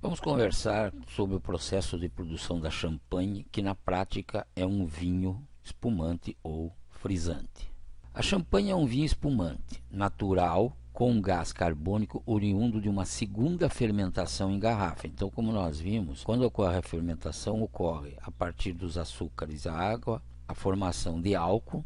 Vamos conversar sobre o processo de produção da champanhe, que na prática é um vinho espumante ou frisante. A champanhe é um vinho espumante, natural, com gás carbônico oriundo de uma segunda fermentação em garrafa. Então, como nós vimos, quando ocorre a fermentação, ocorre a partir dos açúcares e a água, a formação de álcool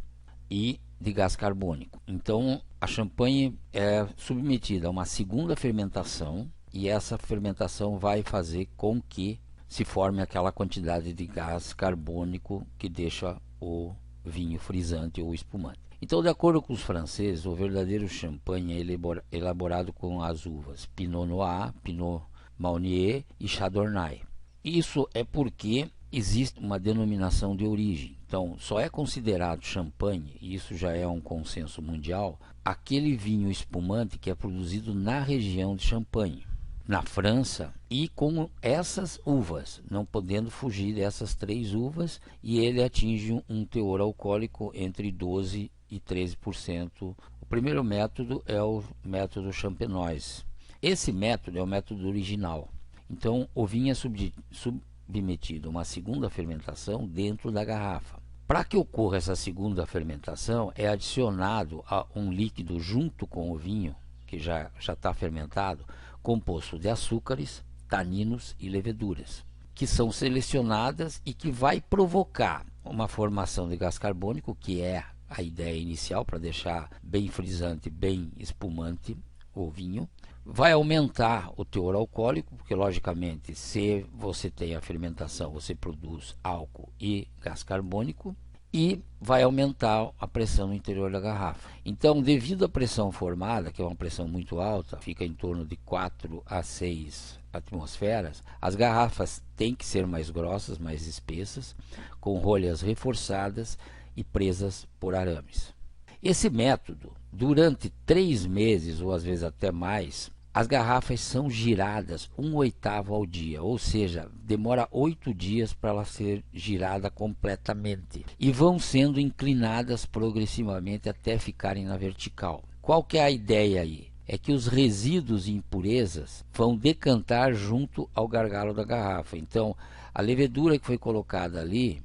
e de gás carbônico. Então, a champanhe é submetida a uma segunda fermentação, e essa fermentação vai fazer com que se forme aquela quantidade de gás carbônico que deixa o vinho frisante ou espumante. Então, de acordo com os franceses, o verdadeiro champanhe é elaborado com as uvas Pinot Noir, Pinot Meunier e Chardonnay. Isso é porque existe uma denominação de origem. Então, só é considerado champanhe, e isso já é um consenso mundial, aquele vinho espumante que é produzido na região de Champagne, na França, e com essas uvas, não podendo fugir dessas três uvas, e ele atinge um teor alcoólico entre 12% e 13%. O primeiro método é o método champenoise. Esse método é o método original. Então, o vinho é submetido a uma segunda fermentação dentro da garrafa. Para que ocorra essa segunda fermentação, é adicionado um líquido junto com o vinho, que já está fermentado, composto de açúcares, taninos e leveduras, que são selecionadas e que vai provocar uma formação de gás carbônico, que é a ideia inicial para deixar bem frisante, bem espumante o vinho. Vai aumentar o teor alcoólico, porque logicamente, se você tem a fermentação, você produz álcool e gás carbônico, e vai aumentar a pressão no interior da garrafa. Então, devido à pressão formada, que é uma pressão muito alta, fica em torno de 4 a 6 atmosferas, as garrafas têm que ser mais grossas, mais espessas, com rolhas reforçadas e presas por arames. Esse método, durante 3 meses ou às vezes até mais, as garrafas são giradas 1/8 ao dia, ou seja, demora 8 dias para ela ser girada completamente, e vão sendo inclinadas progressivamente até ficarem na vertical. Qual que é a ideia aí? É que os resíduos e impurezas vão decantar junto ao gargalo da garrafa. Então, a levedura que foi colocada ali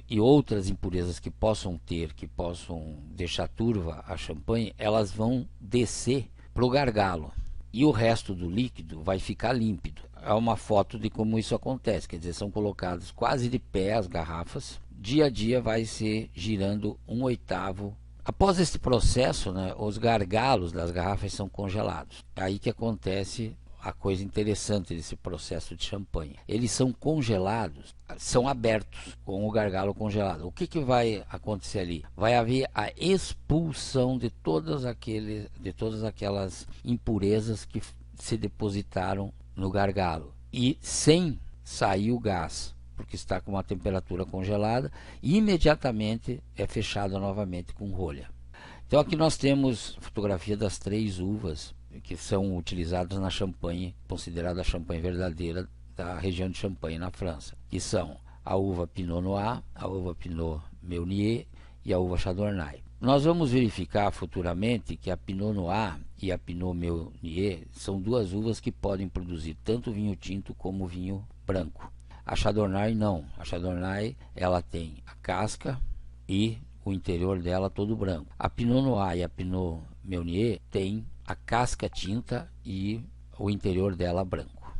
e outras impurezas que possam deixar turva a champanhe, elas vão descer para o gargalo, e o resto do líquido vai ficar límpido. É uma foto de como isso acontece, quer dizer, são colocadas quase de pé as garrafas, dia a dia vai se girando 1/8. Após esse processo, né, os gargalos das garrafas são congelados. É aí que acontece a coisa interessante desse processo de champanhe. Eles são congelados, são abertos com o gargalo congelado. O que vai acontecer ali? Vai haver a expulsão de todas aquelas impurezas que se depositaram no gargalo, e sem sair o gás, porque está com uma temperatura congelada, e imediatamente é fechado novamente com rolha. Então aqui nós temos fotografia das 3 uvas que são utilizadas na champanhe, considerada a champanhe verdadeira da região de Champagne, na França, que são a uva Pinot Noir, a uva Pinot Meunier e a uva Chardonnay. Nós vamos verificar futuramente que a Pinot Noir e a Pinot Meunier são 2 uvas que podem produzir tanto vinho tinto como vinho branco. A Chardonnay não. A Chardonnay, ela tem a casca e o interior dela todo branco. A Pinot Noir e a Pinot Meunier têm a casca tinta e o interior dela branco.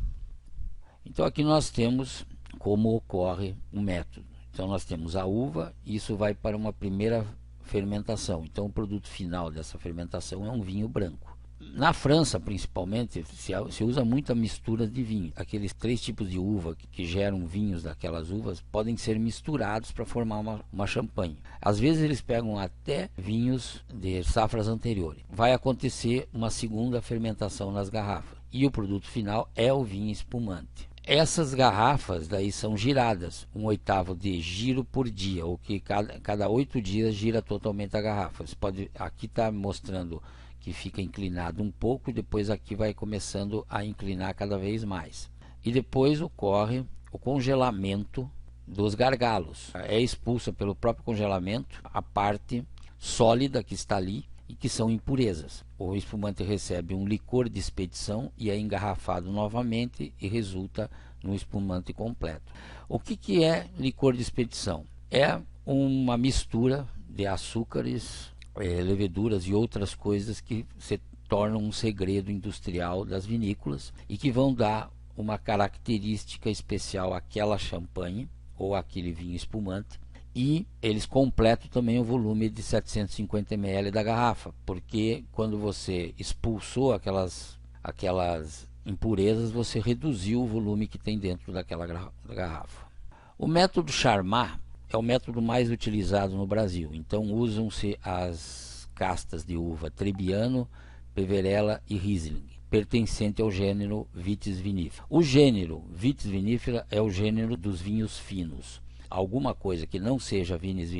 Então aqui nós temos como ocorre o método. Então nós temos a uva, e isso vai para uma primeira fermentação. Então o produto final dessa fermentação é um vinho branco. Na França, principalmente, se usa muita mistura de vinho. Aqueles 3 tipos de uva que geram vinhos daquelas uvas podem ser misturados para formar uma champanhe. Às vezes eles pegam até vinhos de safras anteriores. Vai acontecer uma segunda fermentação nas garrafas, e o produto final é o vinho espumante. Essas garrafas daí são giradas 1/8 de giro por dia, ou que cada 8 dias gira totalmente a garrafa. Aqui está mostrando que fica inclinado um pouco, e depois aqui vai começando a inclinar cada vez mais. E depois ocorre o congelamento dos gargalos. É expulsa pelo próprio congelamento a parte sólida que está ali, e que são impurezas. O espumante recebe um licor de expedição e é engarrafado novamente e resulta no espumante completo. O que é licor de expedição? É uma mistura de açúcares, leveduras e outras coisas que se tornam um segredo industrial das vinícolas e que vão dar uma característica especial àquela champanhe ou aquele vinho espumante, e eles completam também o volume de 750 ml da garrafa, porque quando você expulsou aquelas impurezas, você reduziu o volume que tem dentro daquela garrafa. O método Charmat é o método mais utilizado no Brasil. Então usam-se as castas de uva Trebbiano, Peverella e Riesling, pertencente ao gênero Vitis vinifera. O gênero Vitis vinifera é o gênero dos vinhos finos. Alguma coisa que não seja vinis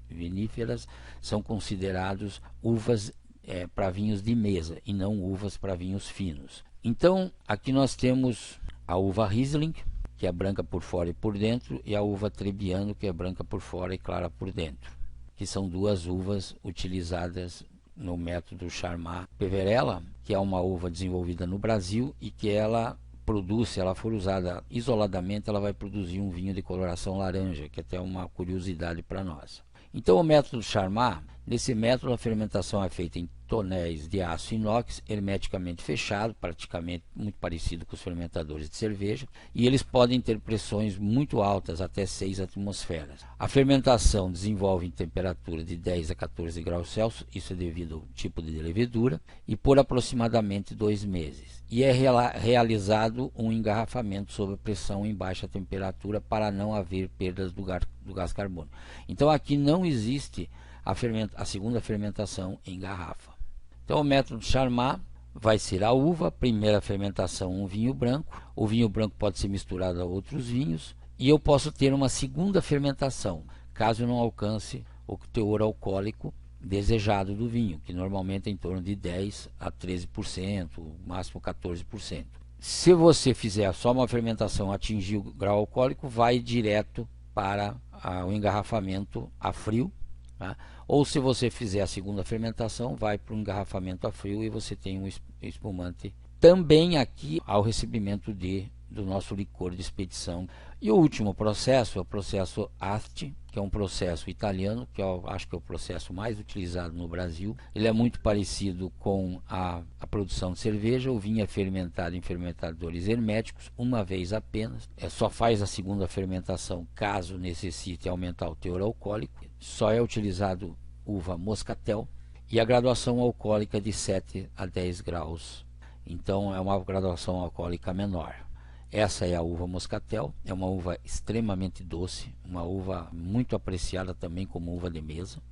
viníferas são considerados uvas para vinhos de mesa e não uvas para vinhos finos. Então aqui nós temos a uva Riesling, que é branca por fora e por dentro, e a uva Trebbiano, que é branca por fora e clara por dentro, que são duas uvas utilizadas no método Charmat. Peverella, que é uma uva desenvolvida no Brasil e que ela produz, se ela for usada isoladamente, ela vai produzir um vinho de coloração laranja, que é até uma curiosidade para nós. Então o método Charmat, nesse método a fermentação é feita em tonéis de aço inox hermeticamente fechado, praticamente muito parecido com os fermentadores de cerveja, e eles podem ter pressões muito altas, até 6 atmosferas. A fermentação desenvolve em temperatura de 10 a 14 graus Celsius, isso é devido ao tipo de levedura, e por aproximadamente 2 meses. E é realizado um engarrafamento sob pressão em baixa temperatura para não haver perdas do gás carbônico. Então aqui não existe a segunda fermentação em garrafa. Então o método Charmat vai ser a uva, primeira fermentação um vinho branco. O vinho branco pode ser misturado a outros vinhos e eu posso ter uma segunda fermentação, caso eu não alcance o teor alcoólico desejado do vinho, que normalmente é em torno de 10 a 13%, máximo 14%. Se você fizer só uma fermentação, atingir o grau alcoólico, vai direto para o engarrafamento a frio, tá? Ou se você fizer a segunda fermentação, vai para o engarrafamento a frio e você tem um espumante também aqui ao recebimento do nosso licor de expedição. E o último processo é o processo Asti, que é um processo italiano, que eu acho que é o processo mais utilizado no Brasil. Ele é muito parecido com a produção de cerveja. O vinho é fermentado em fermentadores herméticos uma vez apenas. Só faz a segunda fermentação caso necessite aumentar o teor alcoólico. Só é utilizado uva moscatel e a graduação alcoólica de 7 a 10 graus. Então é uma graduação alcoólica menor. Essa é a uva moscatel, é uma uva extremamente doce, uma uva muito apreciada também como uva de mesa.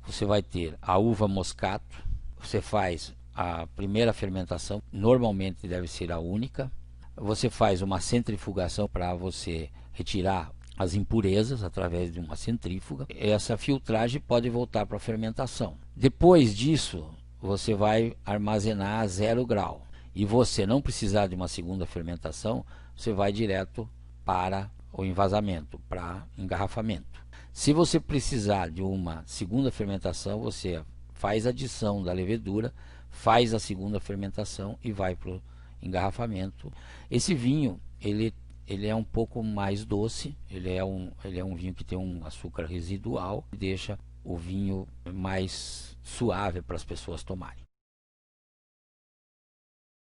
Você vai ter a uva moscato, você faz a primeira fermentação, normalmente deve ser a única. Você faz uma centrifugação para você retirar as impurezas através de uma centrífuga. Essa filtragem pode voltar para a fermentação. Depois disso, você vai armazenar a 0 grau. E você não precisar de uma segunda fermentação, você vai direto para o envasamento, para engarrafamento. Se você precisar de uma segunda fermentação, você faz a adição da levedura, faz a segunda fermentação e vai para o engarrafamento. Esse vinho, ele é um pouco mais doce, ele é um vinho que tem um açúcar residual, que deixa o vinho mais suave para as pessoas tomarem.